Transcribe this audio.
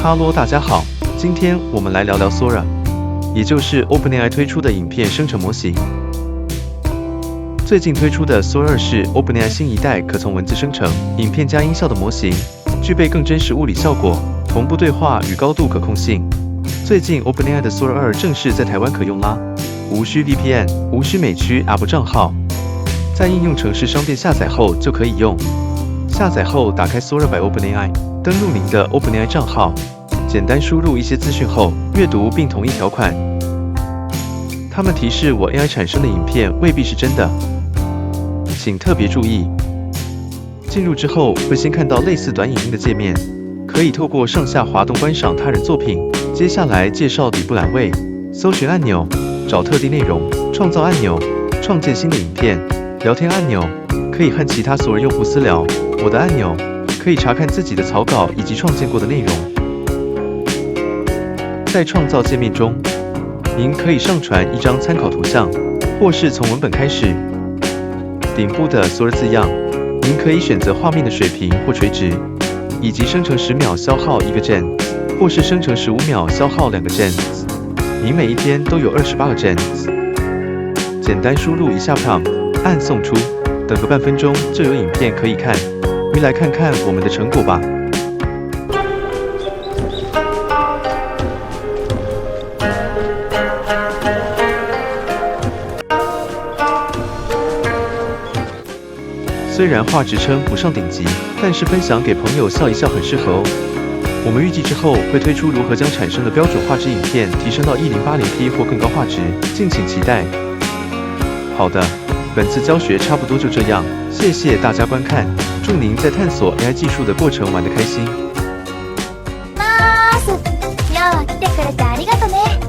哈喽，大家好，今天我们来聊聊 Sora， 也就是 OpenAI 推出的影片生成模型。最近推出的 Sora 2是 OpenAI 新一代可从文字生成、影片加音效的模型，具备更真实物理效果、同步对话与高度可控性。最近 OpenAI 的 Sora 2正式在台湾可用啦，无需 VPN， 无需美区 App 账号，在应用程式商店下载后就可以用。下载后打开 Sora by OpenAI， 登录您的 OpenAI 账号，简单输入一些资讯后，阅读并同意条款。他们提示我 AI 产生的影片未必是真的，请特别注意。进入之后会先看到类似短影音的界面，可以透过上下滑动观赏他人作品。接下来介绍底部栏位，搜寻按钮，找特定内容，创造按钮，创建新的影片，聊天按钮，可以和其他Sora用户私聊，我的按钮，可以查看自己的草稿以及创建过的内容。在创造界面中，您可以上传一张参考图像，或是从文本开始。顶部的Sora字样，您可以选择画面的水平或垂直，以及生成10秒消耗1个gen，或是生成15秒消耗2个gen。您每一天都有28个gen。简单输入一下 prompt， 按送出，等个半分钟就有影片可以看。来看看我们的成果吧。虽然画质称不上顶级，但是分享给朋友笑一笑很适合哦。我们预计之后会推出如何将产生的标准画质影片提升到1080p 或更高画质，敬请期待。好的，本次教学差不多就这样，谢谢大家观看，祝您在探索 AI 技术的过程玩得开心。今日は来てくれてありがとね。